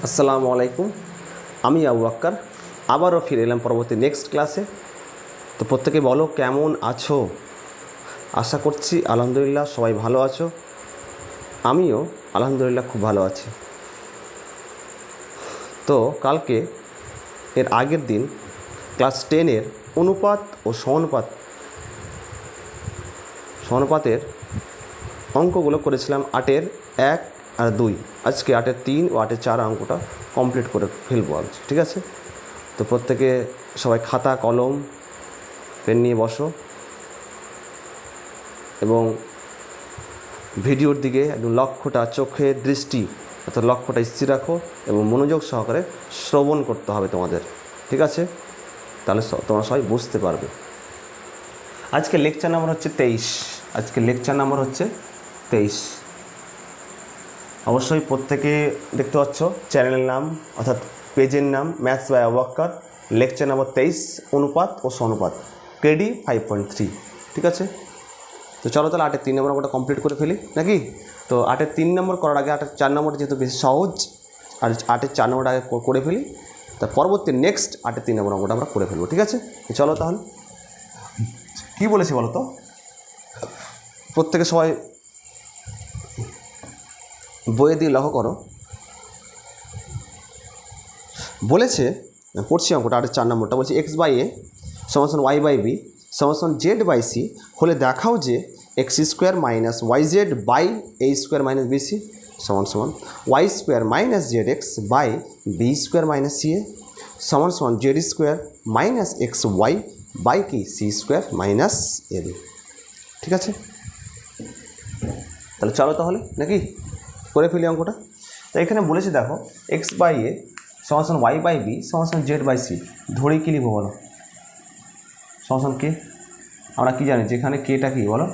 আসসালামু আলাইকুম, আমি আবু বাক্কার আবারও ফিরে এলাম পরবর্তী নেক্সট ক্লাসে। তো প্রত্যেকে বলো কেমন আছো। আশা করছি আলহামদুলিল্লাহ সবাই ভালো আছো। আমিও আলহামদুলিল্লাহ খুব ভালো আছি। তো কালকে এর আগের দিন ক্লাস 10-এর অনুপাত ও সমানুপাতের অঙ্কগুলো করেছিলাম 8-এর 1 আর 2। আজকে 8-এর 3 ও 8-এর 4 অঙ্কটা কমপ্লিট করে ফেলবো আজ, ঠিক আছে? তো প্রত্যেকে সবাই খাতা কলম পেন নিয়ে বসো এবং ভিডিওর দিকে একদম লক্ষ্যটা, চোখের দৃষ্টি অর্থাৎ লক্ষ্যটা স্থির রাখো এবং মনোযোগ সহকারে শ্রবণ করতে হবে তোমাদের, ঠিক আছে? তাহলে তোমরা সবাই বুঝতে পারবে। আজকে লেকচার নাম্বার হচ্ছে 23। আজকে লেকচার নাম্বার হচ্ছে 23। অবশ্যই প্রত্যেকে দেখতে পাচ্ছ চ্যানেলের নাম অর্থাৎ পেজের নাম maths by Abu Bakkar, lecture number 23 অনুপাত ও সমানুপাত, কেডি 5.3, ঠিক আছে? তো চলো তাহলে 8-এর 3 নম্বর অঙ্কটা কমপ্লিট করে ফেলি নাকি? তো 8-এর 3 নম্বর করার আগে 8-এর 4 নম্বরটা যেহেতু বেশি সহজ, আর 8-এর 4 নম্বরটা আগে করে ফেলি, তার পরবর্তী নেক্সট 8-এর 3 নম্বর অঙ্কটা আমরা করে ফেলবো, ঠিক আছে? চলো তাহলে কী বলেছি বলো তো, প্রত্যেকে সবাই বইয়ে দিয়ে লক্ষ্য করো। বলেছে, পড়ছি অঙ্কটা 8-এর 4 নম্বরটা, বলছে এক্স বাই এ সমান ওয়াই বাই বি সমান জেড বাই সি হলে দেখাও যে x square minus y z by a square minus b c সমান y square minus z x by b square minus c a সমান z square minus x y by কি C square minus a b, ঠিক আছে? তাহলে চলো তাহলে নাকি করে ফেলি অঙ্কটা। তো এখানে বলেছে দেখো এক্স বাই এ সমান ওয়াই বাই বি সমান জেড বাই সি, ধরে কী লিখবো বলো? সমান কে, আমরা কি জানি যেখানে কেটা কি বলো,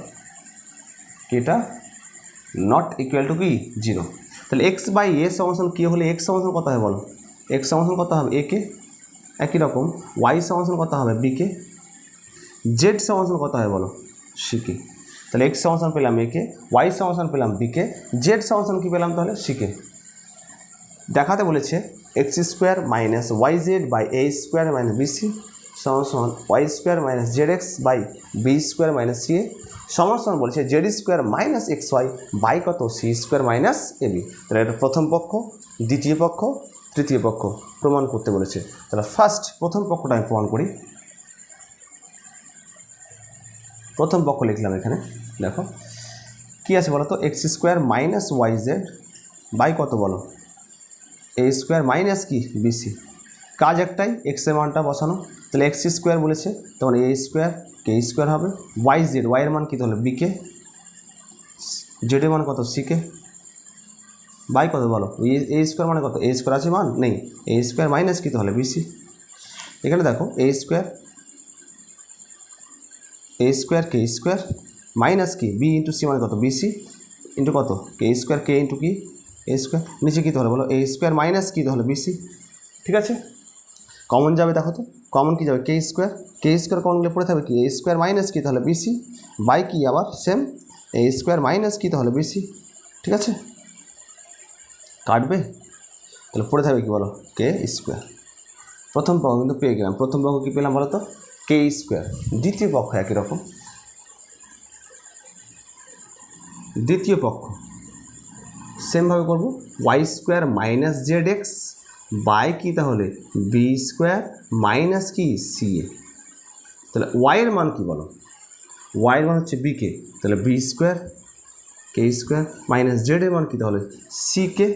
কেটা নট ইকুয়াল টু কি 0। তাহলে এক্স বাই এ সমান কী হলে এক্স সমান কত হবে বলো? এক্স সমান কত হবে এ কে, একই রকম ওয়াই সমান কত হবে বি কে, জেড সমান কত হবে বলো সি কে। তাহলে এক্স সমান পেলাম এ কে, ওয়াই সমান পেলাম বি কে, জেড সমান কী পেলাম তাহলে সি কে। দেখাতে বলেছে x square minus y z by a square minus b c সমান y square minus z x by b square minus c a সমান বলছে z square minus x y by কত c square minus a b. তাহলে এটা প্রথম পক্ষ, দ্বিতীয় পক্ষ, তৃতীয় পক্ষ প্রমাণ করতে বলেছে। তাহলে ফার্স্ট প্রথম পক্ষটা আমি প্রমাণ করি। প্রথম পক্ষ লিখলাম এখানে, দেখো কী আছে বলো তো, x square minus y z by কত বলো এ স্কোয়ার মাইনাস কি বিসি। কাজ একটাই, এক্সের মানটা বসানো। তাহলে এক্স স্কোয়ার বলেছে তখন এ স্কোয়ার কে স্কোয়ার হবে, ওয়াই জেড ওয়াইয়ের মান কী তাহলে বিকে, জেডের মান কত সিকে বাই কত বলো এ স্কোয়ার মানে কত, এ স্কোয়ার আছে মান নেই, এ স্কোয়ার মাইনাস কী তাহলে বিসি। এখানে দেখো এ স্কোয়ার কে স্কোয়ার মাইনাস কি বি ইন্টু সি মানে কত বিসি ইন্টু কত কে স্কোয়ার, কে ইন্টু কি এ স্কোয়ার, নিচে কী তাহলে বলো এ স্কোয়ার মাইনাস কী তাহলে বিসি, ঠিক আছে? কমন যাবে দেখো তো, কমন কী যাবে কে স্কোয়ার কমন গেলে পড়ে থাকবে কি এ স্কোয়ার মাইনাস কী তাহলে বিসি বাই কি আবার সেম এ স্কোয়ার মাইনাস কী তাহলে বিসি, ঠিক আছে? কাটবে, তাহলে পড়ে থাকবে কি বলো কে স্কোয়ার। প্রথম পক্ষ কিন্তু পেয়ে গেলাম, প্রথম পক্ষ কী পেলাম বলো তো কে স্কোয়ার। দ্বিতীয় পক্ষ একই রকম, দ্বিতীয় পক্ষ সেমভাবে করবো y square minus z x by কি তাহলে বি স্কোয়ার মাইনাস কি সি এ। তাহলে ওয়াইয়ের মান কী বলো, ওয়াইয়ের মান হচ্ছে বিকে, তাহলে বি স্কোয়ার কে স্কোয়ার মাইনাস জেডের মান কী তাহলে সি কে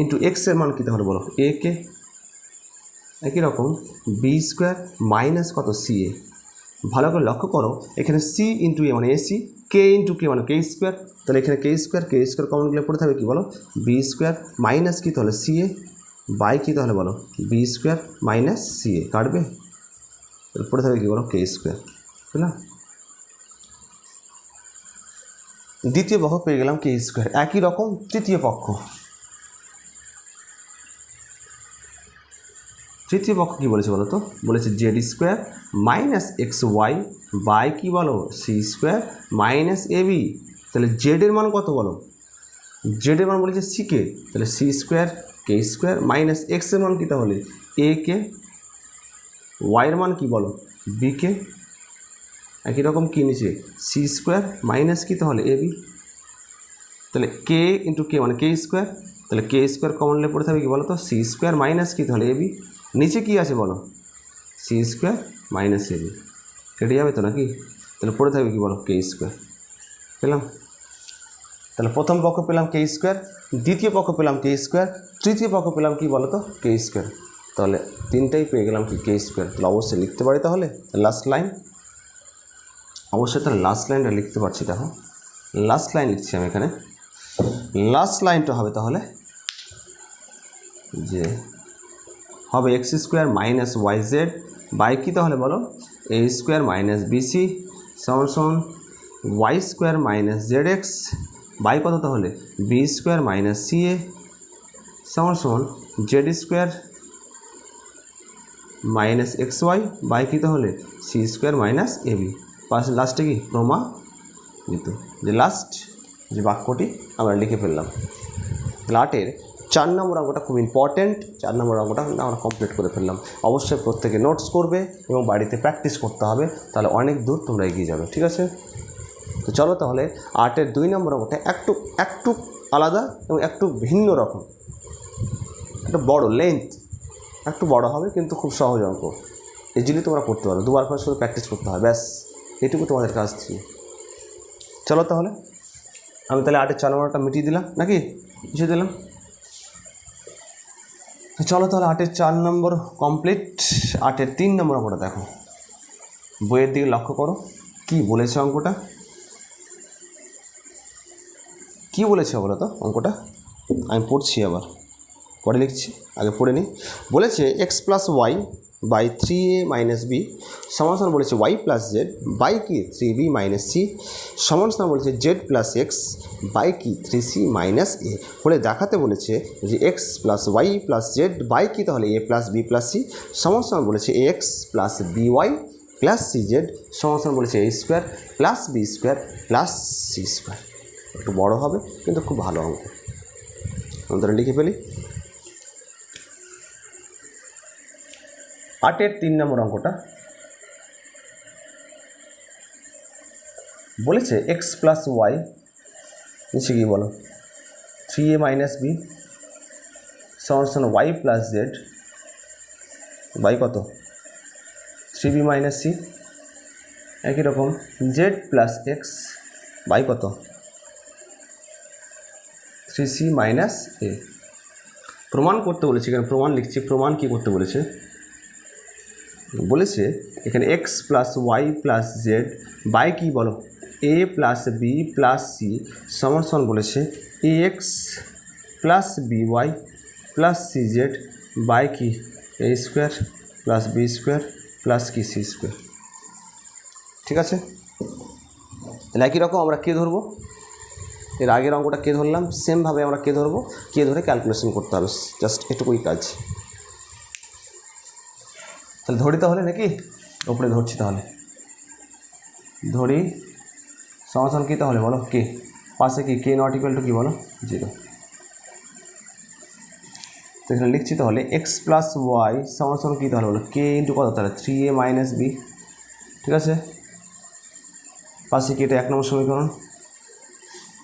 ইন্টু এক্সের মান কী তাহলে বলো এ কে, একই রকম বি স্কোয়ার মাইনাস কত সি এ। ভালো করে লক্ষ্য করো এখানে সি ইন্টু এ মানে এসি, কে ইন্টু কে মানে কে স্কোয়ার, তাহলে এখানে কে স্কোয়ার কমন গেলে পড়ে থাকবে কী বলো বি স্কোয়ার মাইনাস কী তাহলে সি এ বাই কী তাহলে বলো বি স্কোয়ার মাইনাস সি এ। কাটবে, তাহলে পড়ে থাকবে কী বলো কে স্কোয়ার, বুঝলাম? দ্বিতীয় পক্ষ পেয়ে গেলাম কে স্কোয়ার। একই রকম তৃতীয় পক্ষ কী বলেছে বলো তো, বলেছে z square minus x y by কী বলো c square minus a b. তাহলে জেডের মান কত বলো, জেডের মান বলেছে সিকে, তাহলে সি স্কোয়ার কে স্কোয়ার মাইনাস এক্সের মান কী তাহলে এ কে, ওয়াইয়ের মান কী বলো বি কে, একই রকম কী নিচে সি স্কোয়ার মাইনাস কী তাহলে এ বি। তাহলে কে ইন্টু কে মানে কে স্কোয়ার, তাহলে কে স্কোয়ার কমন নিলে পড়ে থাকবে কী বলো তো সি স্কোয়ার মাইনাস কী তাহলে এ বি। নিচে কী আছে বলো c square minus a B, কেটে যাবে তো নাকি, তাহলে পড়ে থাকবে কী বলো কে স্কোয়ার। পেলাম? তাহলে প্রথম পক্ষ পেলাম কে স্কোয়ার, দ্বিতীয় পক্ষ পেলাম কে স্কোয়ার, তৃতীয় পক্ষ পেলাম কী বলো তো কে স্কোয়ার। তাহলে তিনটাই পেয়ে গেলাম কি কে স্কোয়ার। তাহলে অবশ্যই লিখতে পারি তাহলে লাস্ট লাইন, অবশ্যই তাহলে লাস্ট লাইনটা লিখতে পারছি। দেখো লাস্ট লাইন লিখছি আমি এখানে। লাস্ট লাইনটা হবে তাহলে যে হবে x square minus y z by কী তাহলে বলো এ স্কোয়ার মাইনাস বিসি সমান সমান y square minus z x by কত তাহলে b square minus c a সমান সমান z square minus x y by কী তাহলে c square minus a b. পাশে লাস্টে কি প্রমাণিত, যে লাস্ট যে বাক্যটি আমরা লিখে ফেললাম। লাটের 4 নম্বর অঙ্কটা খুব ইম্পর্ট্যান্ট, 4 নম্বর অঙ্কটা আমরা কমপ্লিট করে ফেললাম। অবশ্যই প্রত্যেকে নোটস করবে এবং বাড়িতে প্র্যাকটিস করতে হবে, তাহলে অনেক দূর তোমরা এগিয়ে যাবে। ঠিক আছে, তো চলো তাহলে 8-এর 2 নম্বর অঙ্কটা একটু আলাদা এবং একটু ভিন্ন রকম, একটা বড় লেন্থ, একটু বড় হবে কিন্তু খুব সহজ অঙ্ক, ইজিলি তোমরা করতে পারো। দুবার করে শুধু প্র্যাকটিস করতে হয়, ব্যাস এটুকু তোমাদের কাজ ছিল। চলো তাহলে আমি তাহলে 8-এর 4 নম্বরটা মিটিয়ে দিলাম নাকি, মিশিয়ে দিলাম। চলো তাহলে 8-এর 4 নম্বর কমপ্লিট। 8-এর 3 নম্বর অঙ্কটা দেখো, বইয়ের দিকে লক্ষ্য করো কি বলেছে অঙ্কটা, কি বলেছে বলো তো অঙ্কটা। আমি পড়ছি, আবার পরে লিখছি, আগে পড়ে নিই। বলেছে x plus y by 3a minus b সমান সমান বলেছে ওয়াই প্লাস জেড বাই কি 3b মাইনাস সি সমান সমান বলেছে জেড প্লাস এক্স বাই কি 3c মাইনাস এ। বলে দেখাতে বলেছে যে x plus Y plus Z by কি তাহলে এ প্লাস বি প্লাস সি সমান সমান বলেছে a x plus b y plus C z সমান সমান বলেছে a square plus B square plus C square. একটু বড়ো হবে কিন্তু খুব ভালো অঙ্ক, আমরা লিখে ফেলি। 8-এর 3 নম্বর অঙ্কটা বলেছে এক্স প্লাস ওয়াই নিচে কি বলো 3a মাইনাস বি সমান সমান ওয়াই প্লাস জেড বাই কত 3b মাইনাস সি, একই রকম জেড প্লাস এক্স বাই কত 3c মাইনাস এ। প্রমাণ করতে বলেছে, এখানে প্রমাণ লিখছি। প্রমাণ কি করতে বলেছে, বলেছে এখানে x plus Y plus Z by কি বলো এ প্লাস বি প্লাস সি সমান সমান বলেছে a x plus b y plus C Z by কি a square plus B square plus কি সি স্কোয়ার। ঠিক আছে, তাহলে একই রকম আমরা কে ধরবো, এর আগের অঙ্কটা কে ধরলাম সেমভাবে আমরা কে ধরবো, কে ধরে ক্যালকুলেশন করতে হবে, জাস্ট এটুকুই কাজ। তাহলে ধরি তাহলে নাকি, ওপরে ধরছি তাহলে ধরি সমাধান কী তাহলে বলো কে পাশে কি কে নট ইকুয়াল টু কী বলো 0। তো এখানে লিখছি তাহলে এক্স প্লাস ওয়াই সমান কী তাহলে বলো কে ইন্টু কত তাহলে 3a মাইনাস বি। ঠিক আছে, পাশে কি এটা 1 নম্বর সমীকরণ।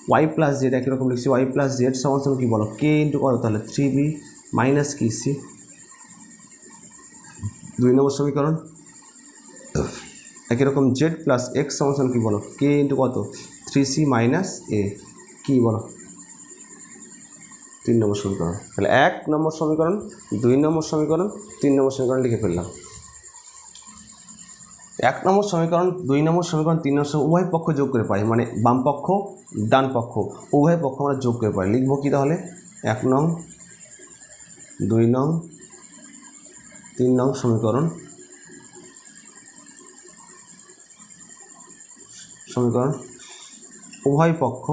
ওয়াই প্লাস জেড একই রকম লিখছি, ওয়াই প্লাস জেড সমান কী বলো কে ইন্টু কত তাহলে 3b মাইনাস কি সি 2 নম্বর সমীকরণ। একই রকম জেড প্লাস এক্স সমান কী বলো কে ইন্টু কত 3c মাইনাস এ কী বলো 3 নম্বর সমীকরণ। তাহলে 1 নম্বর সমীকরণ 2 নম্বর সমীকরণ 3 নম্বর সমীকরণ লিখে ফেললাম। 1 নম্বর সমীকরণ 2 নম্বর সমীকরণ 3 নম্বর সমীকরণ উভয় পক্ষ যোগ করে পাই, মানে বাম পক্ষ ডান পক্ষ উভয় পক্ষ আমরা যোগ করে পাই। লিখবো কি তাহলে 1 নং 2 নং 3 নং সমীকরণ উভয় পক্ষ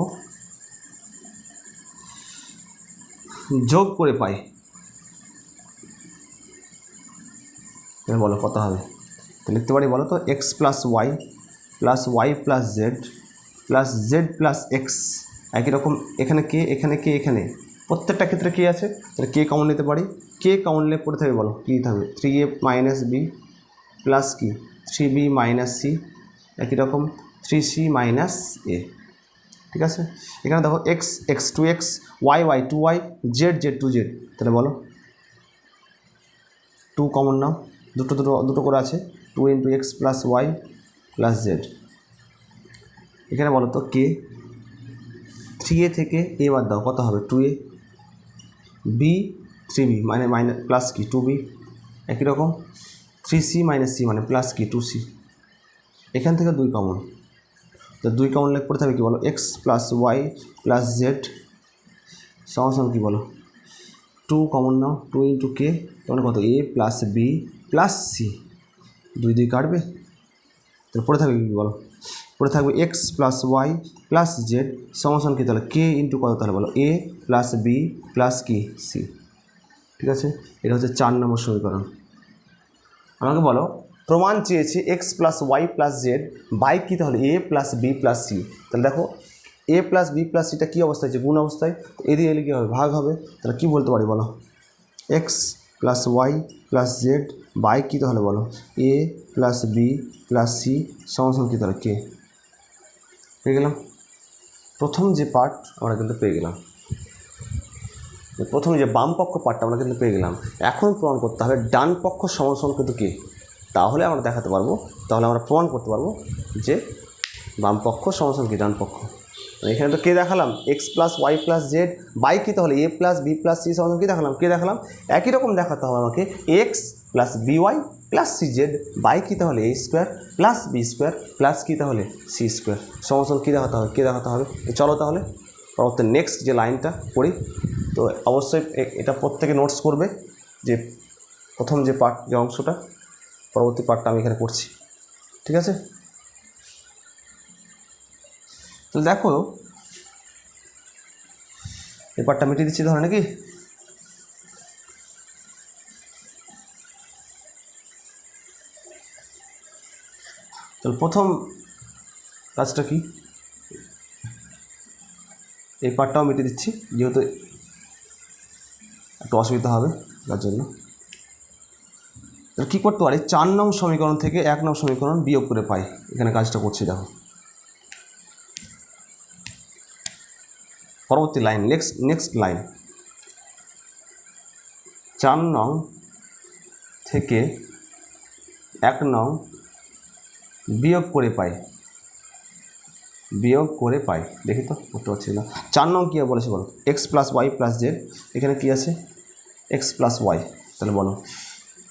যোগ করে পাই। বলো কত হবে, তো লিখতে পারি বলো তো x plus Y plus z plus z plus x একই রকম এখানে কে এখানে কে এখানে প্রত্যেকটা ক্ষেত্রে কে আছে, তাহলে কে কমন নিতে পারি, কে কমন নিলে পড়ে থাকবে বলো, কী থাকবে 3a মাইনাস বি প্লাস কি 3b মাইনাস সি, একই রকম 3c মাইনাস এ। ঠিক আছে, এখানে দেখো x x two x, y y two y, z z two z, তাহলে বলো 2 কমন নাও, দুটো দুটো দুটো করে আছে, 2 into x plus Y plus z. এখানে বলো তো কে 3a থেকে এ বাদ দাও, কত হবে 2a, বি 3b মানে মাইনাস প্লাস কি 2b, একই রকম 3c মাইনাস সি মানে প্লাস কি 2c। এখান থেকে 2 কমন, তো 2 কমন লেখ পড়তে হবে কী বলো, x plus Y plus Z সমান কী বলো 2 কমন নাও, 2 ইন্টু কে মানে কত এ প্লাস বি প্লাস সি, 2 2 কাটবে, তাহলে পড়ে থাকবে কী বলো, পড়ে থাকবে X plus Y plus Z সমান কী, তাহলে কে ইন্টু কত, তাহলে বলো এ প্লাস বি প্লাস কি সি। ঠিক আছে, এটা হচ্ছে 4 নম্বর সমীকরণ। আমাকে বলো প্রমাণ চেয়েছে x plus Y plus Z by কী, তাহলে এ প্লাস বি প্লাস সি। তাহলে দেখো এ প্লাস বি প্লাস সিটা কী অবস্থায় আছে, গুণ অবস্থায়, এদিকে এলে কী হবে ভাগ হবে, তাহলে কী বলতে পারি বলো, x plus Y plus Z by কী, তাহলে বলো এ প্লাস বি প্লাস সি সমান কী, তাহলে কে। পেয়ে গেলাম প্রথম যে পার্ট আমরা কিন্তু পেয়ে গেলাম, প্রথমে যে বাম পক্ষ পার্টটা আমরা কিন্তু পেয়ে গেলাম। এখন প্রমাণ করতে হবে ডান পক্ষ সমান কিন্তু কে, তাহলে আমরা দেখাতে পারবো, তাহলে আমরা প্রমাণ করতে পারবো যে বাম পক্ষ সমান কি ডান পক্ষ। এখানে তো কে দেখালাম x plus Y plus Z by কী, তাহলে এ প্লাস বি প্লাস সি সমান কী দেখালাম, কে দেখালাম, একই রকম দেখাতে হবে আমাকে x plus b y plus C Z by কী, তাহলে এ square plus B square plus কী, তাহলে সি স্কোয়ার সমান কী দেখাতে হবে, কে দেখাতে হবে। চলো তাহলে পরবর্তী নেক্সট যে লাইনটা পড়ি, তো অবশ্যই এটা প্রত্যেকে নোটস করবে যে প্রথম যে পার্ট যে অংশটা, পরবর্তী পার্টটা আমি এখানে করছি। ঠিক আছে, তো দেখো এই পার্টটা মিটিয়ে দিচ্ছি ধরে নাকি। তাহলে প্রথম কাজটা কি, এই পার্টটাও মিটিয়ে দিচ্ছি যেহেতু একটু অসুবিধা হবে তার জন্য। তাহলে কী করতে পারি, 4 নং সমীকরণ থেকে 1 নং সমীকরণ বিয়োগ করে পাই, এখানে কাজটা করছি দেখো। পরবর্তী লাইন নেক্সট লাইন, 4 নং থেকে 1 নং বিয়োগ করে পাই, দেখি তো করতে পারছি না। 4 নং কী বলেছে বলো, x plus Y plus z, এখানে কী আছে এক্স প্লাস ওয়াই, তাহলে বলো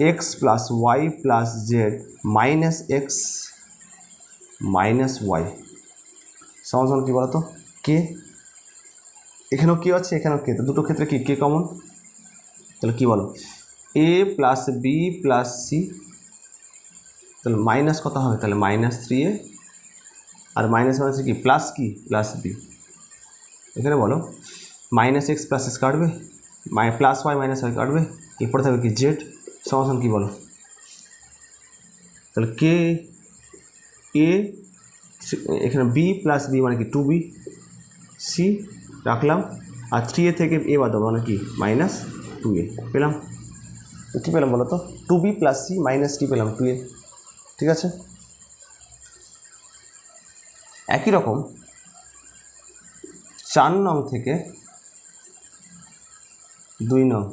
x plus Y plus z minus x minus y সমান কী বলো তো কে, এখানেও কী আছে এখানেও কে, তো দুটো ক্ষেত্রে কি কে কমন, তাহলে কী বলো এ প্লাস বি প্লাস সি, তাহলে মাইনাস কত হবে, তাহলে মাইনাস 3a আর মাইনাস মাইনাসে কি প্লাস বি, এখানে বলো মাইনাস এক্স প্লাস এক্স কাটবে, প্লাস ওয়াই মাইনাস ওয়াই কাটবে, এরপরে থাকবে কি জেড সমান কী বলো, তাহলে কে এ, এখানে বি প্লাস বি মানে কি 2b, সি রাখলাম, আর 3a থেকে এ বাদ দেবো মানে কি মাইনাস 2a পেলাম। তো কী পেলাম বলো তো 2b প্লাস সি মাইনাস টি পেলাম 2a। ঠিক আছে, একই রকম 4 নং থেকে 2 নং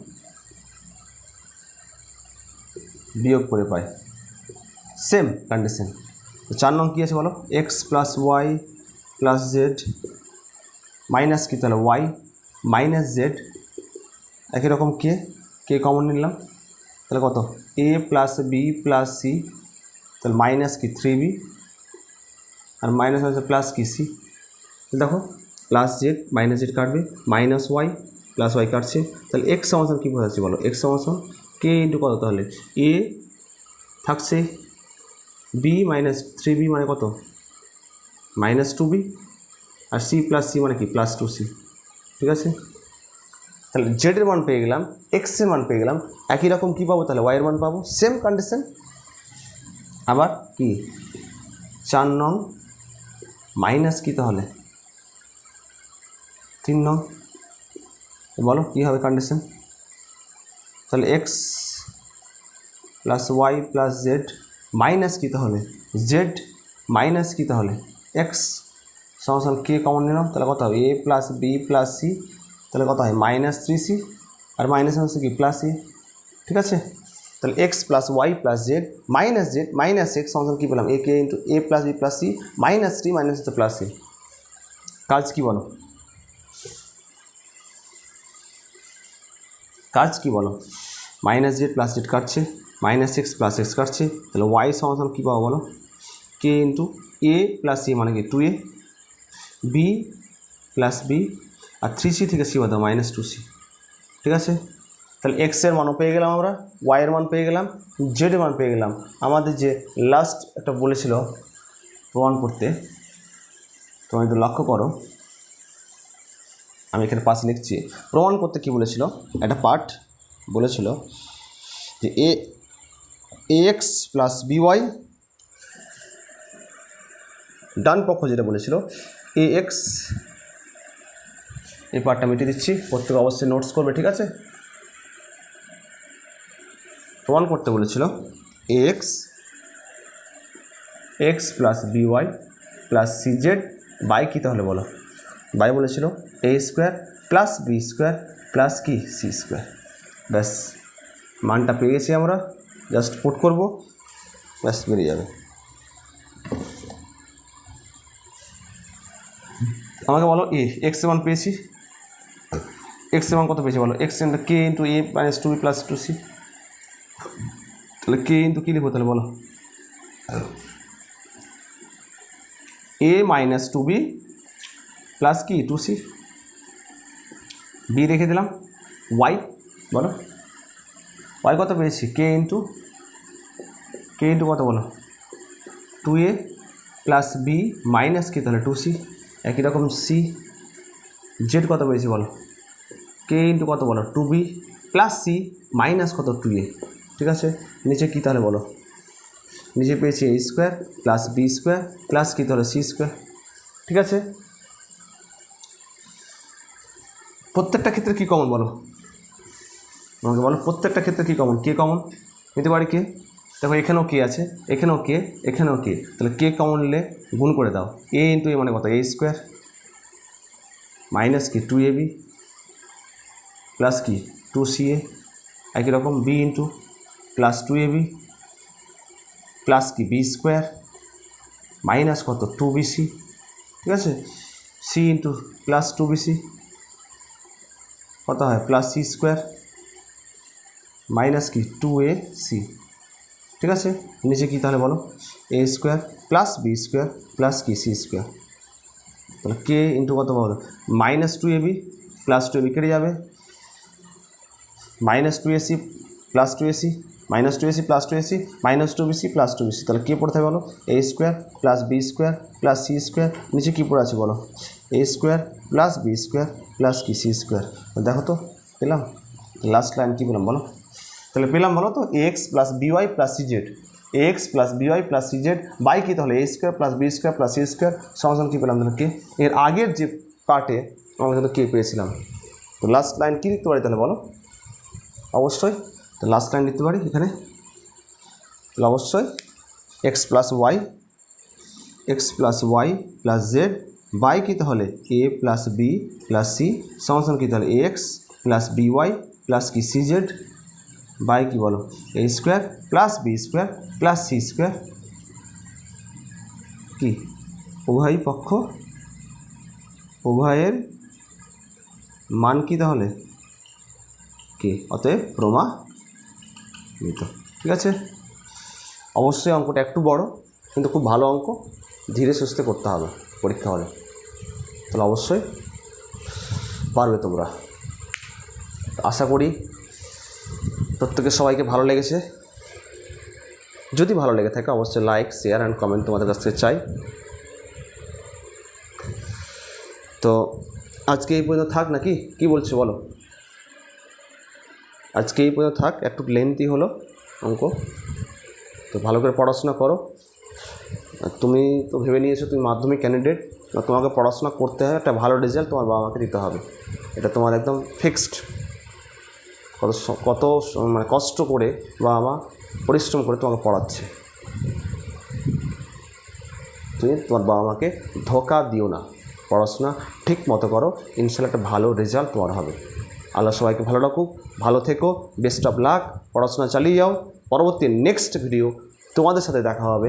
বিয়োগ করে পাই, সেম কন্ডিশন। তো 4 নং কী আছে বলো x plus Y plus z minus কি তাহলে ওয়াই মাইনাস জেড, একই রকম কে কমন নিলাম, তাহলে কত এ প্লাস বি প্লাস সি, তাহলে মাইনাস কি 3b আর মাইনাস মাইনাস প্লাস কি সি, দেখো প্লাস জেড মাইনাস জেড কাটবে, মাইনাস ওয়াই প্লাস ওয়াই কাটছে, তাহলে এক্স সমান কী বোঝাচ্ছে বলো এক্স সমান কে ইন্টু কত, তাহলে এ থাকছে বি মাইনাস 3b মানে কত মাইনাস 2b আর সি প্লাস সি মানে কি প্লাস 2c। ঠিক আছে, তাহলে জেডের মান পেয়ে গেলাম, এক্সের মান পেয়ে গেলাম, একই রকম কী পাবো তাহলে ওয়াইয়ের মান পাবো, সেম কন্ডিশন। আবার কি 4 নং মাইনাস কি তাহলে 3 নং, বলো কী হবে কন্ডিশন? তাহলে x plus Y plus z minus কী তাহলে জেড মাইনাস কী তাহলে এক্স সমান কে কমন নিলাম, তাহলে কত হবে এ প্লাস বি প্লাস সি, তাহলে কত হয় -3c আর মাইনাস হচ্ছে কি প্লাস সি। ঠিক আছে, তাহলে x plus Y plus z minus x সমান কী পেলাম a k into a plus B plus c -3 minus হচ্ছে প্লাস সি। কাজ কী বলো? কাজ কী বলো? মাইনাস জেড প্লাস জেড কাটছে, মাইনাস এক্স প্লাস এক্স কাটছে, তাহলে ওয়াই সমান কী পাবো বলো? K into a plus c মানে কি 2a, বি প্লাস বি আর 3c থেকে সি বাদ -2c। ঠিক আছে, তাহলে এক্সের মানও পেয়ে গেলাম আমরা, ওয়াইয়ের মান পেয়ে গেলাম, জেডের মান পেয়ে গেলাম। আমাদের যে লাস্ট একটা বলেছিল প্রমাণ করতে, তোমরা যদি লক্ষ্য করো আমি এখানে পাশে লিখছি, প্রমাণ করতে কি বলেছিল, একটা পার্ট বলেছিল যে এক্স প্লাস বিওয়াই, ডান পক্ষ যেটা বলেছিল এ এক্স, এই পার্টটা মিটিয়ে দিচ্ছি, প্রত্যেকে অবশ্যই নোটস করবে। ঠিক আছে, প্রমাণ করতে বলেছিল x plus by plus C Z by কী তাহলে বলো? বাই বলেছিল a square plus B square plus কি সি স্কোয়ার। ব্যাস মানটা পেয়ে গেছি আমরা, জাস্ট পুট করবো, ব্যাস বেরিয়ে যাবে। আমাকে বলো এক্স এর মান পেয়েছি, এক্স এর মান কত পেয়েছি বলো? এক্স ইন্টু কে ইন্টু এ মাইনাস 2b প্লাস 2c, তাহলে কে ইন্টু কী লিখবো তাহলে বলো? এ মাইনাস 2b প্লাস কি 2c, বি রেখে দিলাম, ওয়াই বলো ওয়াই কত পেয়েছি? কে ইন্টু কত বলো? 2a প্লাস বি মাইনাস কি তাহলে 2c, একই রকম সি। জেড কত পেয়েছি বলো? কে ইন্টু কত বলো? 2b প্লাস সি মাইনাস কত 2a। ঠিক আছে, নিচে কী তাহলে বলো? নিচে পেয়েছি a square plus B square plus কী তাহলে সি স্কোয়ার। ঠিক আছে, প্রত্যেকটা ক্ষেত্রে কী কমন বলো? আমাকে বলো প্রত্যেকটা ক্ষেত্রে কী কমন? কে কমন নিতে পারি, কে দেখো এখানেও কে আছে, এখানেও কে, এখানেও কে, তাহলে কে কমন নিলে গুণ করে দাও, এ ইন্টু এ মানে কত এ স্কোয়ার মাইনাস কি 2ab প্লাস কি 2ca, একই রকম b into plus 2ab plus কি বি স্কোয়ার মাইনাস কত 2bc। ঠিক আছে, সি ইন্টু প্লাস 2bc কত হয় প্লাস সি স্কোয়ার মাইনাস কি 2ac। ঠিক আছে, নিচে কি তাহলে বলো? এ square plus B square plus কি সি স্কোয়ার, তাহলে কে ইন্টু কত বলো? -2ab প্লাস 2ab কেটে যাবে, -2ac plus 2ac -2ac plus 2ac -2bc plus 2bc, তাহলে কে পড়তে হবে বলো? এ square plus B square plus C square, নিচে কী পড়ে আছে বলো? এ square plus B square plus কি সি স্কোয়ার। দেখো তো পেলাম, লাস্ট লাইন কী পেলাম বলো? তাহলে পেলাম বলো তো x plus by plus C Z, X plus by plus C Z by কী তাহলে এ square plus B square plus C square সমান কী পেলাম তাহলে কে? এর আগের যে পার্টে আমরা কিন্তু কে পেয়েছিলাম, তো লাস্ট লাইন কী লিখতে পারি তাহলে বলো? অবশ্যই তো লাস্ট লাইন লিখতে পারি এখানে, তাহলে অবশ্যই X plus Y plus Z by কী তাহলে এ প্লাস বি প্লাস সি সমান কী তাহলে এক্স প্লাস বিওয়াই প্লাস কি সি জেড বাই কী বলো? এ square plus B square plus C square, কি উভয় পক্ষ উভয়ের মান কি তাহলে কে, অতএব প্রমাণিত। ঠিক আছে, অবশ্যই অঙ্কটা একটু বড় কিন্তু খুব ভালো অঙ্ক, ধীরে সুস্থে করতে হবে পরীক্ষা হলে, তাহলে অবশ্যই পারবে তোমরা। আশা করি প্রত্যেকের সবাইকে ভালো লেগেছে, যদি ভালো লেগে থাকে অবশ্যই লাইক শেয়ার অ্যান্ড কমেন্ট তোমাদের কাছ থেকে চাই। তো আজকে এই পর্যন্ত থাক নাকি, কি বলছো বলো? আজকে এই পর্যন্ত থাক, একটু লেন্থি হলো অঙ্ক, তো ভালো করে পড়াশোনা করো। তুমি তো ভেবে নিয়েছো তুমি মাধ্যমিক ক্যান্ডিডেট, তোমাকে পড়াশোনা করতে হবে, একটা ভালো রেজাল্ট তোমার বাবা মাকে দিতে হবে, এটা তোমার একদম ফিক্সড। কত মানে কষ্ট করে বাবা মা পরিশ্রম করে তোমাকে পড়াচ্ছে, তুমি তোমার বাবা মাকে ধোঁকা দিও না, পড়াশোনা ঠিক মতো করো, ইনশাল্লাহ একটা ভালো রেজাল্ট তোমার হবে। আল্লাহ সবাইকে ভালো রাখুক, ভালো থেকো, বেস্ট অফ লাক, পড়াশোনা চালিয়ে যাও। পরবর্তী নেক্সট ভিডিও তোমাদের সাথে দেখা হবে,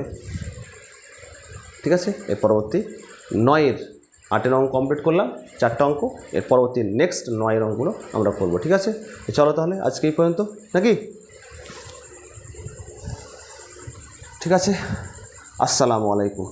ঠিক আছে? এর পরবর্তী 9-এর 8-এর অঙ্ক কমপ্লিট করলাম, 4টা অঙ্ক, এর পরবর্তী নেক্সট 9-এর অঙ্কগুলো আমরা করবো, ঠিক আছে? চলো তাহলে আজকে এই পর্যন্ত নাকি, ঠিক আছে? আসসালামু আলাইকুম।